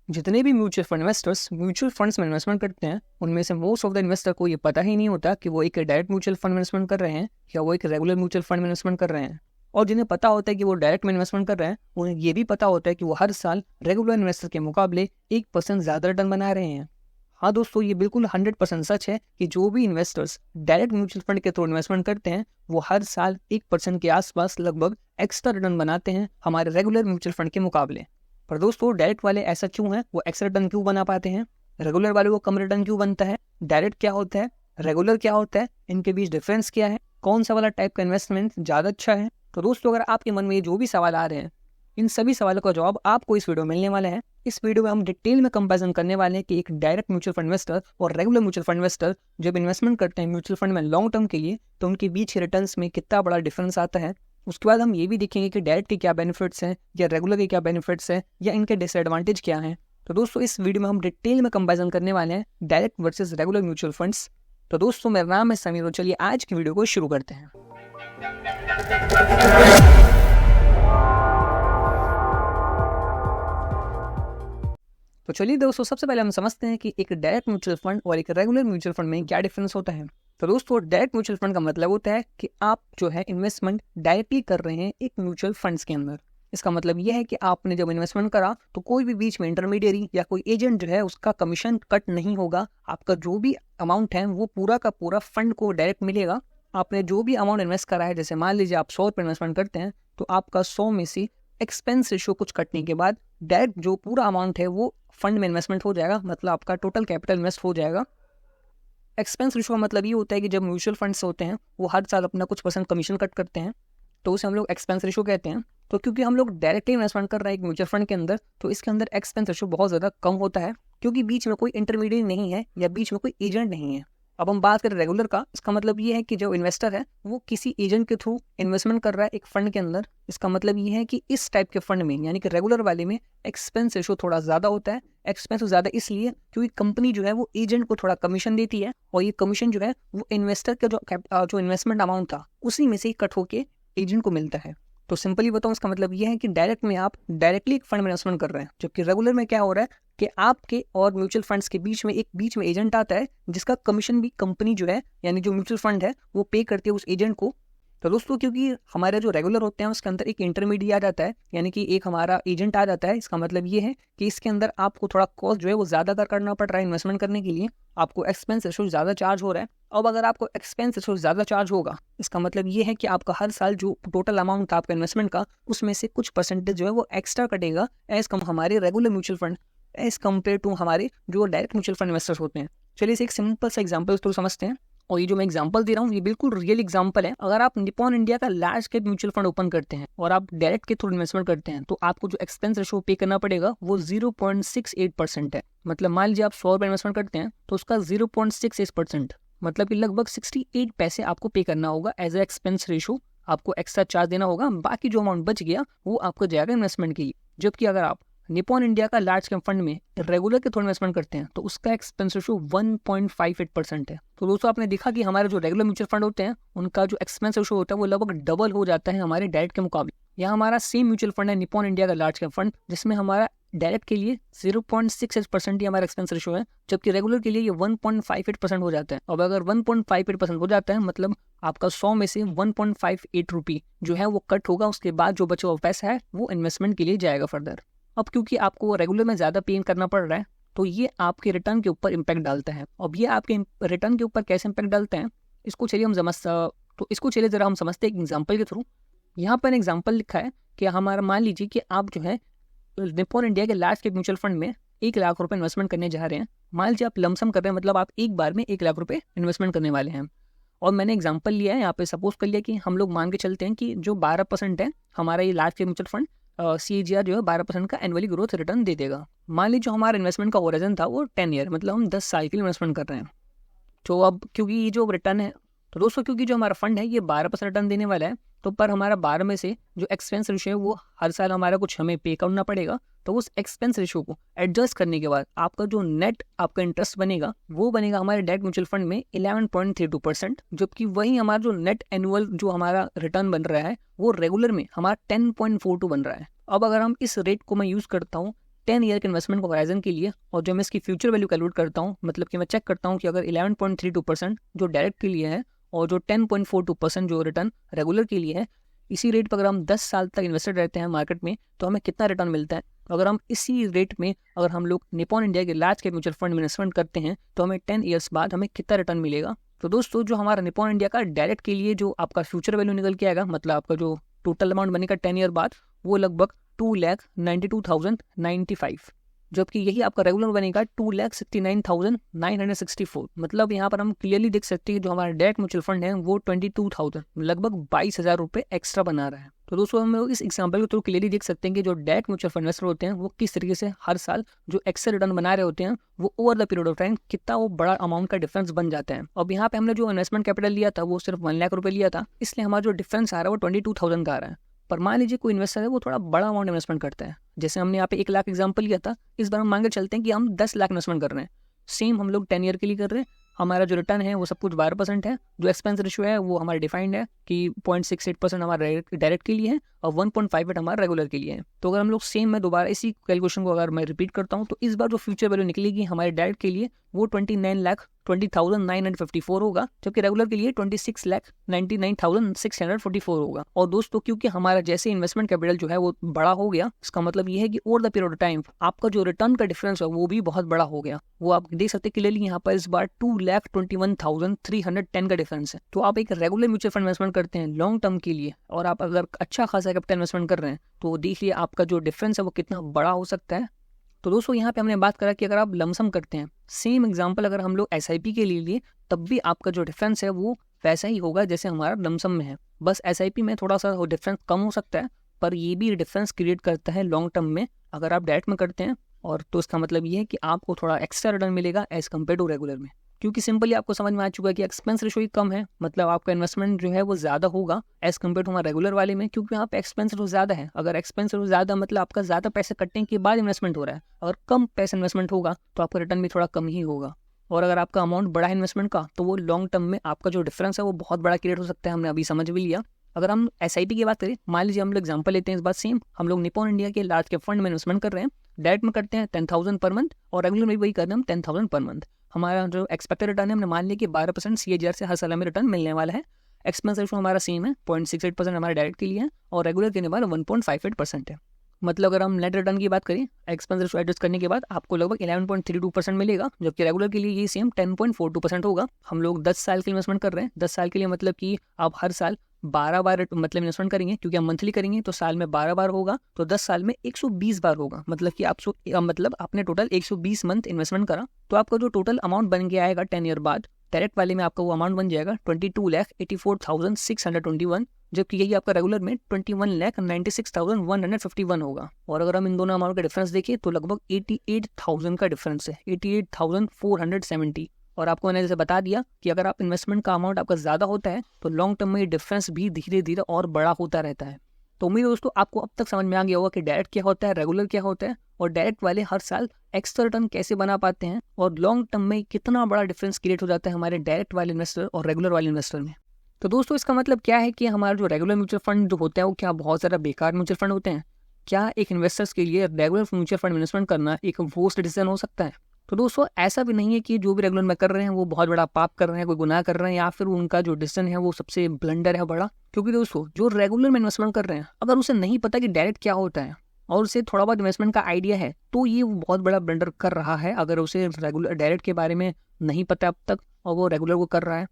जितने भी mutual fund investors mutual funds में इन्वेस्टमेंट करते हैं, उनमें से मोस्ट ऑफ द इन्वेस्टर को ये पता ही नहीं होता कि वो एक डायरेक्ट म्यूचुअल फंड में इन्वेस्टमेंट कर रहे हैं या वो एक रेगुलर म्यूचुअल फंड में इन्वेस्टमेंट कर रहे हैं। और जिन्हें पता होता है कि वो डायरेक्ट में इन्वेस्टमेंट कर रहे हैं, उन्हें ये भी पता होता है कि वो हर साल रेगुलर इन्वेस्टर के मुकाबले 1% ज़्यादा रिटर्न बना रहे हैं। हाँ दोस्तों, ये बिल्कुल 100% सच है कि जो भी इन्वेस्टर्स डायरेक्ट म्यूचुअल फंड के थ्रू इन्वेस्टमेंट करते हैं, वो हर साल 1% के आसपास लगभग एक्स्ट्रा रिटर्न बनाते हैं हमारे रेगुलर म्यूचुअल फंड के मुकाबले। पर दोस्तों, डायरेक्ट वाले ऐसा क्यों है, वो एक्स्ट्रा रिटर्न क्यों बना पाते हैं, रेगुलर वाले को कम रिटर्न क्यों बनता है, डायरेक्ट क्या होता है, रेगुलर क्या होता है, इनके बीच डिफरेंस क्या है, कौन सा वाला टाइप का इन्वेस्टमेंट ज़्यादा अच्छा है। तो दोस्तों, अगर आपके मन में जो भी सवाल आ रहे हैं, इन सभी सवालों का जवाब आपको इस वीडियो में मिलने वाला है। इस वीडियो में हम डिटेल में कंपैरिजन करने वाले हैं कि एक डायरेक्ट म्यूचुअल फंड इन्वेस्टर और रेगुलर म्यूचुअल फंड इन्वेस्टर जब इन्वेस्टमेंट करते हैं म्यूचुअल फंड में लॉन्ग टर्म के लिए, तो उनके बीच के रिटर्न्स में कितना बड़ा डिफरेंस आता है। उसके बाद हम ये भी देखेंगे कि डायरेक्ट के क्या बेनिफिट्स हैं या रेगुलर के क्या बेनिफिट्स हैं या इनके डिसएडवांटेज क्या हैं। तो दोस्तों, इस वीडियो में हम डिटेल में कंपैरिजन करने वाले हैं direct versus regular mutual funds. तो दोस्तों, मेरा नाम है समीर और चलिए आज की वीडियो को शुरू करते हैं। तो चलिए दोस्तों, सबसे पहले हम समझते हैं कि एक डायरेक्ट म्यूचुअल फंड और एक रेगुलर म्यूचुअल फंड में क्या डिफरेंस होता है। तो दोस्तों, डायरेक्ट म्यूचुअल फंड का मतलब होता है कि आप जो है इन्वेस्टमेंट डायरेक्टली कर रहे हैं एक म्यूचुअल फंड्स के अंदर। इसका मतलब यह है कि आपने जब इन्वेस्टमेंट करा तो कोई भी बीच में इंटरमीडियरी या कोई एजेंट जो है उसका कमीशन कट नहीं होगा। आपका जो भी अमाउंट है वो पूरा का पूरा फंड को डायरेक्ट मिलेगा। आपने जो भी अमाउंट इन्वेस्ट करा है, जैसे मान लीजिए आप 100 रुपये इन्वेस्टमेंट करते हैं, तो आपका 100 में से एक्सपेंस रेशियो कुछ कटने के बाद डायरेक्ट जो पूरा अमाउंट है वो फंड में इन्वेस्टमेंट हो जाएगा, मतलब आपका टोटल कैपिटल इन्वेस्ट हो जाएगा। एक्सपेंस रेशियो का मतलब ये होता है कि जब म्यूचुअल फंड्स होते हैं वो हर साल अपना कुछ % कमीशन कट करते हैं, तो उसे हम लोग एक्सपेंस रेशियो कहते हैं। तो क्योंकि हम लोग डायरेक्टली इन्वेस्टमेंट कर रहे हैं एक म्यूचुअल फंड के अंदर, तो इसके अंदर एक्सपेंस रेशियो बहुत ज़्यादा कम होता है, क्योंकि बीच में कोई इंटरमीडिएट नहीं है या बीच में कोई एजेंट नहीं है। अब हम बात करें रेगुलर का, इसका मतलब ये है कि जो इन्वेस्टर है वो किसी एजेंट के थ्रू इन्वेस्टमेंट कर रहा है एक फंड के अंदर। इसका मतलब ये है कि इस टाइप के फंड में, यानी कि रेगुलर वाले में, एक्सपेंस रेशियो थोड़ा ज़्यादा होता है। एक्सपेंस ज़्यादा इसलिए क्योंकि कंपनी जो है वो एजेंट को थोड़ा कमीशन देती है, और ये कमीशन जो है वो इन्वेस्टर का जो इन्वेस्टमेंट अमाउंट था उसी में से ही कट होके एजेंट को मिलता है। तो सिंपली बताऊँ, इसका मतलब ये है कि डायरेक्ट में आप डायरेक्टली एक फंड में इन्वेस्टमेंट कर रहे हैं, जबकि रेगुलर में क्या हो रहा है कि आपके और म्यूचुअल फंड्स के बीच में एजेंट आता है, जिसका कमीशन भी कंपनी जो है यानी जो म्यूचुअल फंड है वो पे करती है उस एजेंट को। तो दोस्तों, क्योंकि हमारे जो रेगुलर होते हैं उसके अंदर एक इंटरमीडिएट आ जाता है, यानी कि एक हमारा एजेंट आ जाता है। इसका मतलब ये है कि इसके अंदर आपको थोड़ा कॉस्ट जो है वो ज़्यादा करना पड़ रहा है इन्वेस्टमेंट करने के लिए, आपको एक्सपेंस रेशियो ज़्यादा चार्ज हो रहा है। अब अगर आपको एक्सपेंस रेशियो ज़्यादा चार्ज होगा, इसका मतलब ये है कि आपका हर साल जो टोटल अमाउंट था आपका इन्वेस्टमेंट का, उसमें से कुछ % जो है वो एक्स्ट्रा कटेगा एज कम हमारे regular mutual fund, as compare to हमारे जो डायरेक्ट म्यूचुअल फंड इन्वेस्टर्स होते हैं। चलिए इसे एक सिंपल सा एग्जांपल थ्रू समझते हैं, और ये जो मैं एग्जांपल दे रहा हूँ ये बिल्कुल रियल एग्जांपल है। अगर आप निपॉन इंडिया का large cap mutual fund open करते हैं और आप डायरेक्ट के थ्रू इन्वेस्टमेंट करते हैं, तो आपको जो एक्सपेंस रेशियो पे करना पड़ेगा वो 0.68% है। मतलब मान लीजिए आप 100 रुपये इन्वेस्टमेंट करते हैं तो उसका 0.68%, मतलब कि लगभग 68 पैसे आपको पे करना होगा एज ए एक्सपेंस रेशियो, आपको एक्स्ट्रा चार्ज देना होगा। बाकी जो अमाउंट बच गया वो आपको जाएगा इन्वेस्टमेंट के लिए। जबकि अगर आप निपॉन इंडिया का लार्ज कैप फंड में रेगुलर के थ्रू इन्वेस्टमेंट करते हैं तो उसका एक्सपेंस रेशियो 1.58% है। तो दोस्तों, आपने देखा कि हमारे जो रेगुलर म्यूचुअल फंड होते हैं उनका जो एक्सपेंस रेशियो होता है वो लगभग डबल हो जाता है हमारे डायरेक्ट के मुकाबले। यहाँ हमारा सेम म्यूचुअल फंड है निपॉन इंडिया का लार्ज कैप फंड, जिसमें हमारा डायरेक्ट के लिए 0.68% ही हमारा एक्सपेंस रेशियो है, जबकि रेगुलर के लिए ये 1.58% हो जाता है। अब अगर 1.58% हो जाता है, मतलब आपका 100 में से 1.58 रुपये जो है वो कट होगा, उसके बाद जो बचा हुआ पैसा है वो इन्वेस्टमेंट के लिए जाएगा फर्दर। अब क्योंकि आपको रेगुलर में ज़्यादा पे करना पड़ रहा है, तो ये आपके रिटर्न के ऊपर इम्पैक्ट डालता है। अब ये आपके रिटर्न के ऊपर कैसे इम्पैक्ट डालते हैं, इसको चलिए ज़रा हम समझते हैं एक एग्जांपल के थ्रू। यहाँ पर एग्जांपल लिखा है कि हमारा, मान लीजिए कि आप जो है निपॉन इंडिया के लार्ज कैप म्यूचुअल फंड में 1 लाख रुपए इन्वेस्टमेंट करने जा रहे हैं। मान लीजिए आप लमसम कर रहे हैं, मतलब आप एक बार में 1 लाख रुपए इन्वेस्टमेंट करने वाले हैं। और मैंने एग्जांपल लिया है यहाँ पे, सपोज कर लिया कि हम लोग मान के चलते हैं कि जो 12% है हमारा ये large cap mutual fund CAGR जो है 12% का एनुअली ग्रोथ रिटर्न दे देगा। मान लीजिए जो हमारा इन्वेस्टमेंट का होराइजन था वो 10 ईयर, मतलब हम 10 साल के लिए इन्वेस्टमेंट कर रहे हैं। तो अब क्योंकि ये जो रिटर्न है, तो दोस्तों क्योंकि जो हमारा फंड है ये 12% रिटर्न देने वाला है, तो पर हमारा 12 में से जो एक्सपेंस रेशियो है वो हर साल हमारा कुछ हमें पे करना पड़ेगा। तो उस एक्सपेंस रेशियो को एडजस्ट करने के बाद आपका जो नेट आपका इंटरेस्ट बनेगा वो बनेगा हमारे डायरेक्ट म्यूचुअल फंड में 11.32%, जबकि वही हमारा जो नेट एनुअल जो हमारा रिटर्न बन रहा है वो रेगुलर में हमारा 10.42 बन रहा है। अब अगर हम इस रेट को मैं यूज़ करता हूँ 10 ईयर के इन्वेस्टमेंट को होराइजन के लिए, और जो मैं इसकी फ्यूचर वैल्यू कैलकुलेट करता हूँ, मतलब कि मैं चेक करता हूँ कि अगर 11.32% जो डायरेक्ट के लिए है और जो 10.42% जो रिटर्न रेगुलर के लिए है, इसी रेट पर अगर हम 10 साल तक इन्वेस्टेड रहते हैं मार्केट में तो हमें कितना रिटर्न मिलता है। अगर हम इसी रेट में अगर हम लोग निपॉन इंडिया के लार्ज कैप म्यूचुअल फंड में इन्वेस्टमेंट करते हैं तो हमें 10 ईयर्स बाद हमें कितना रिटर्न मिलेगा। तो दोस्तों जो हमारा निपॉन इंडिया का डायरेक्ट के लिए जो आपका फ्यूचर वैल्यू निकल के आएगा, मतलब आपका जो टोटल अमाउंट बनेगा 10 ईयर बाद, वो लगभग 2,92,095, जबकि यही आपका रेगुलर बनेगा 2,69,964। मतलब यहाँ पर हम क्लियरली देख सकते हैं कि जो हमारा डायरेक्ट म्यूचुअल फंड है वो 22,000 लगभग 22,000 रुपये एक्स्ट्रा बना रहा है। तो दोस्तों हम लोग इस एग्जाम्पल के थ्रू क्लियरली देख सकते हैं कि जो डायरेक्ट म्यूचुअल फंड इन्वेस्टर होते हैं वो किस तरीके से हर साल जो एक्स्ट्रा रिटर्न बना रहे होते हैं, वो over the period of time कितना वो बड़ा अमाउंट का डिफरेंस बन जाता है। अब यहाँ पे हमने जो इन्वेस्टमेंट कैपिटल लिया था वो सिर्फ 1 लाख रुपये लिया था, इसलिए हमारा जो डिफरेंस आ रहा है वो 22,000 का आ रहा है। पर मान लीजिए कोई इन्वेस्टर है वो थोड़ा बड़ा अमाउंट इन्वेस्टमेंट करता है, जैसे हमने यहाँ पे 1 लाख एग्जाम्पल लिया था, इस बार हम मान के चलते हैं कि हम 10 लाख इन्वेस्टमेंट कर रहे हैं, सेम हम लोग 10 ईयर के लिए कर रहे हैं। हमारा जो रिटर्न है वो सब कुछ 12% है, जो एक्सपेंस रेशियो है वो हमारा डिफाइंड है कि 0.68% हमारा डायरेक्ट के लिए है और 1.58 हमारा रेगुलर के लिए है। तो अगर हम लोग सेम, मैं दोबारा इसी कैलकुलेशन को अगर मैं रिपीट करता हूँ तो इस बार जो फ्यूचर वैल्यू निकलेगी हमारे डायरेक्ट के लिए वो 29,20,954 होगा, जबकि रेगुलर के लिए 26,99,644 होगा। और दोस्तों क्योंकि हमारा जैसे इन्वेस्टमेंट कैपिटल जो है वो बड़ा हो गया, इसका मतलब ये है कि over the period of time आपका जो रिटर्न का डिफरेंस है वो भी बहुत बड़ा हो गया। वो आप देख सकते हैं क्लियरली यहाँ पर इस बार 2,21,310 का डिफरेंस है। तो आप एक रेगुलर म्यूचुअल फंड इन्वेस्टमेंट करते हैं लॉन्ग टर्म के लिए और आप अगर अच्छा खासा कैपिटल इन्वेस्टमेंट कर रहे हैं तो देखिए आपका जो डिफरेंस है वो कितना बड़ा हो सकता है। तो दोस्तों यहाँ पे हमने बात करा कि अगर आप लमसम करते हैं, सेम एग्जांपल अगर हम लोग SIP के लिए लिए तब भी आपका जो डिफरेंस है वो वैसा ही होगा जैसे हमारा लमसम में है, बस SIP में थोड़ा सा डिफरेंस कम हो सकता है, पर ये भी डिफरेंस क्रिएट करता है लॉन्ग टर्म में अगर आप डायरेक्ट में करते हैं। और तो इसका मतलब ये है कि आपको थोड़ा एक्स्ट्रा रिटर्न मिलेगा एज कम्पेयर टू रेगुलर में, क्योंकि सिंपली आपको समझ में आ चुका है कि एक्सपेंस रेशो ही कम है, मतलब आपका इन्वेस्टमेंट जो है वो ज़्यादा होगा एज कम्पेयर टू हमारे रेगुलर वाले में, क्योंकि यहाँ पे एक्सपेंस रेशो ज़्यादा है। अगर एक्सपेंस रेशो ज़्यादा मतलब आपका ज़्यादा पैसे कटने के बाद इन्वेस्टमेंट हो रहा है, अगर कम पैसे इन्वेस्टमेंट होगा तो आपका रिटर्न भी थोड़ा कम ही होगा। और अगर आपका अमाउंट बड़ा है इन्वेस्टमेंट का तो वो लॉन्ग टर्म में आपका जो डिफरेंस है वो बहुत बड़ा क्रिएट हो सकता है, हमने अभी समझ भी लिया। अगर हम SIP की बात करें, मान लीजिए हम लोग एग्जांपल लेते हैं इस बार सेम, हम लोग निपॉन इंडिया के लार्ज कैप फंड में इन्वेस्टमेंट कर रहे हैं, डायरेक्ट में करते हैं 10,000 पर मंथ और रेगुलर में वही कर रहे हैं हम 10,000 पर मंथ। हमारा जो एक्सपेक्टेड रिटर्न है हमने मान लिया कि 12% CAGR से हर साल हमें रिटर्न मिलने वाला है। एक्सपेंस रेशो हमारा सेम है, 0.68% हमारे डायरेक्ट के लिए है और रेगुलर के लिए हमारा 1.58% है। मतलब अगर हम नेट रिटर्न की बात करें एक्सपेंस रेशो एडजस्ट करने के बाद आपको लगभग 11.32% मिलेगा, जबकि रेगुलर के लिए ये सेम 10.42% होगा। हम लोग 10 साल के इन्वेस्टमेंट कर रहे हैं, 10 साल के लिए मतलब कि आप हर साल 12 बार मतलब इन्वेस्टमेंट करेंगे, क्योंकि हम मंथली करेंगे तो साल में 12 बार होगा, तो 10 साल में 120 बार होगा। मतलब कि आप मतलब आपने टोटल 120 मंथ इन्वेस्टमेंट करा तो आपका जो टोटल अमाउंट बन के आएगा 10 ईयर बाद डायरेक्ट वाले में आपका वो अमाउंट बन जाएगा 22,84,621, जबकि यही आपका रेगुलर में 21,96,151 होगा। और अगर हम इन दोनों अमाउंट का डिफरेंस देखें तो लगभग 88,000 का डिफरेंस है, 88,470। और आपको मैंने जैसे बता दिया कि अगर आप इन्वेस्टमेंट का अमाउंट आपका ज़्यादा होता है तो लॉन्ग टर्म में ये डिफरेंस भी धीरे धीरे और बड़ा होता रहता है। तो उम्मीद है दोस्तों आपको अब तक समझ में आ गया होगा कि डायरेक्ट क्या होता है, रेगुलर क्या होता है और डायरेक्ट वाले हर साल एक्स्ट्रा रिटर्न कैसे बना पाते हैं और लॉन्ग टर्म में कितना बड़ा डिफरेंस क्रिएट हो जाता है हमारे डायरेक्ट वाले इन्वेस्टर और रेगुलर वाले इन्वेस्टर में। तो दोस्तों इसका मतलब क्या है कि हमारा जो रेगुलर म्यूचुअल फंड जो होता है वो क्या बहुत ज़्यादा बेकार म्यूचुअल फंड होते हैं? क्या एक इन्वेस्टर्स के लिए रेगुलर म्यूचुअल फंड इन्वेस्टमेंट करना एक वर्स्ट डिसीजन हो सकता है? तो दोस्तों ऐसा भी नहीं है कि जो भी रेगुलर में कर रहे हैं वो बहुत बड़ा पाप कर रहे हैं, कोई गुनाह कर रहे हैं या फिर उनका जो डिसीजन है वो सबसे ब्लंडर है बड़ा। क्योंकि दोस्तों जो रेगुलर में इन्वेस्टमेंट कर रहे हैं अगर उसे नहीं पता कि डायरेक्ट क्या होता है और उसे थोड़ा बहुत इन्वेस्टमेंट का आइडिया है तो ये बहुत बड़ा ब्लंडर कर रहा है। अगर उसे रेगुलर डायरेक्ट के बारे में नहीं पता अब तक और वो रेगुलर को कर रहा है,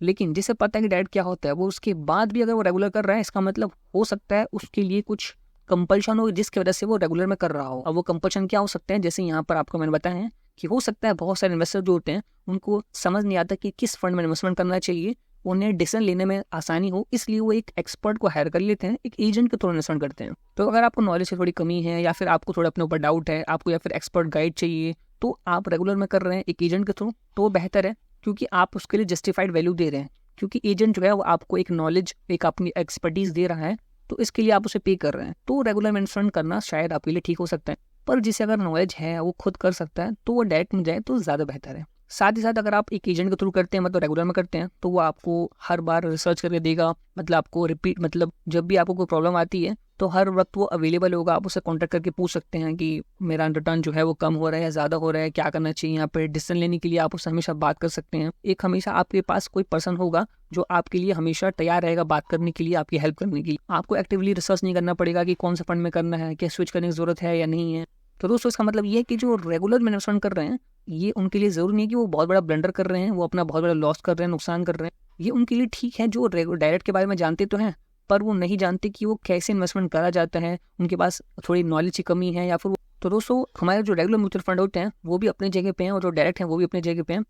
लेकिन जिसे पता है कि डायरेक्ट क्या होता है वो उसके बाद भी अगर वो रेगुलर कर रहा है, इसका मतलब हो सकता है उसके लिए कुछ कंपल्शन हो जिसकी वजह से वो रेगुलर में कर रहा हो। अब वो कंपल्शन क्या हो सकते हैं, जैसे यहाँ पर आपको मैंने बताया है कि हो सकता है बहुत सारे इन्वेस्टर जो होते हैं उनको समझ नहीं आता कि किस फंड में इन्वेस्टमेंट करना चाहिए, उन्हें डिसीजन लेने में आसानी हो, इसलिए वो एक एक्सपर्ट को हायर कर लेते हैं, एक एजेंट के थ्रू इन्वेस्टमेंट करते हैं। तो अगर आपको नॉलेज की थोड़ी कमी है या फिर आपको थोड़ा अपने ऊपर डाउट है, आपको या फिर एक्सपर्ट गाइड चाहिए, तो आप रेगुलर में कर रहे हैं एक एजेंट के थ्रू तो बेहतर है, क्योंकि आप उसके लिए जस्टिफाइड वैल्यू दे रहे हैं। क्योंकि एजेंट जो है वो आपको एक नॉलेज, एक अपनी एक्सपर्टीज दे रहा है, तो इसके लिए आप उसे पे कर रहे हैं। तो रेगुलर में इन्वेस्टमेंट करना शायद आपके लिए ठीक हो सकता है, पर जिसे अगर नॉलेज है वो खुद कर सकता है तो वो डायरेक्ट में जाए तो ज़्यादा बेहतर है। साथ ही साथ अगर आप एक एजेंट के थ्रू करते हैं, मतलब रेगुलर में करते हैं, तो वो आपको हर बार रिसर्च करके देगा, मतलब आपको रिपीट, मतलब जब भी आपको कोई प्रॉब्लम आती है तो हर वक्त वो अवेलेबल होगा। आप उससे कॉन्टैक्ट करके पूछ सकते हैं कि मेरा रिटर्न जो है वो कम हो रहा है या ज़्यादा हो रहा है, क्या करना चाहिए। यहाँ पे डिसीजन लेने के लिए आप उससे हमेशा बात कर सकते हैं। एक हमेशा आपके पास कोई पर्सन होगा जो आपके लिए हमेशा तैयार रहेगा बात करने के लिए, आपकी हेल्प करने के लिए। आपको एक्टिवली रिसर्च नहीं करना पड़ेगा कि कौन सा फंड में करना है, क्या स्विच करने की जरूरत है या नहीं है। तो दोस्तों इसका मतलब ये है कि जो रेगुलर इन्वेस्टमेंट कर रहे हैं, ये उनके लिए जरूरी नहीं है कि वो बहुत बड़ा ब्लंडर कर रहे हैं, वो अपना बहुत बड़ा लॉस कर रहे हैं, नुकसान कर रहे हैं। ये उनके लिए ठीक है जो डायरेक्ट के बारे में जानते तो हैं, पर वो नहीं जानते कि वो कैसे इन्वेस्टमेंट करा जाता है, उनके पास थोड़ी नॉलेज की कमी है या फिर तो दोस्तों हमारे जो रेगुलर म्यूचुअल फंड होते हैं वो भी अपने जगह पे हैं और जो डायरेक्ट हैं वो भी अपने जगह पे हैं।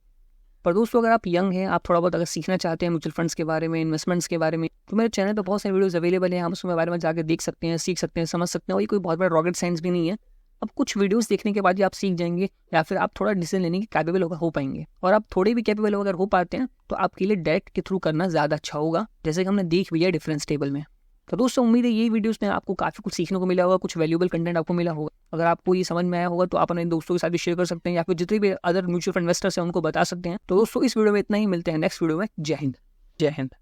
पर दोस्तों अगर आप यंग हैं, आप थोड़ा बहुत अगर सीखना चाहते हैं म्यूचुअल फंड्स के बारे में, इन्वेस्टमेंट्स के बारे में, तो मेरे चैनल पर बहुत सारे वीडियोस अवेलेबल हैं। आप उसमें बारे में जाकर देख सकते हैं, सीख सकते हैं, समझ सकते हैं। और ये कोई बहुत बड़ा रॉकेट साइंस भी नहीं है। अब कुछ वीडियोस देखने के बाद ही आप सीख जाएंगे या फिर आप थोड़ा डिसीजन लेने के कैपेबल हो पाएंगे। और आप थोड़े भी कैपेबल अगर हो पाते हैं तो आपके लिए डायरेक्ट के थ्रू करना ज़्यादा अच्छा होगा, जैसे कि हमने देख भी है डिफरेंस टेबल में। तो दोस्तों उम्मीद है ये वीडियोस में आपको काफ़ी कुछ सीखने को मिला होगा, कुछ वैल्यूएबल कंटेंट आपको मिला होगा। अगर आपको ये समझ में आया होगा तो आप अपने दोस्तों के साथ भी शेयर कर सकते हैं या फिर जितने भी अदर म्यूचुअल फंड इन्वेस्टर्स हैं उनको बता सकते हैं। तो दोस्तों इस वीडियो में इतना ही, मिलते हैं नेक्स्ट वीडियो में। जय हिंद। जय हिंद।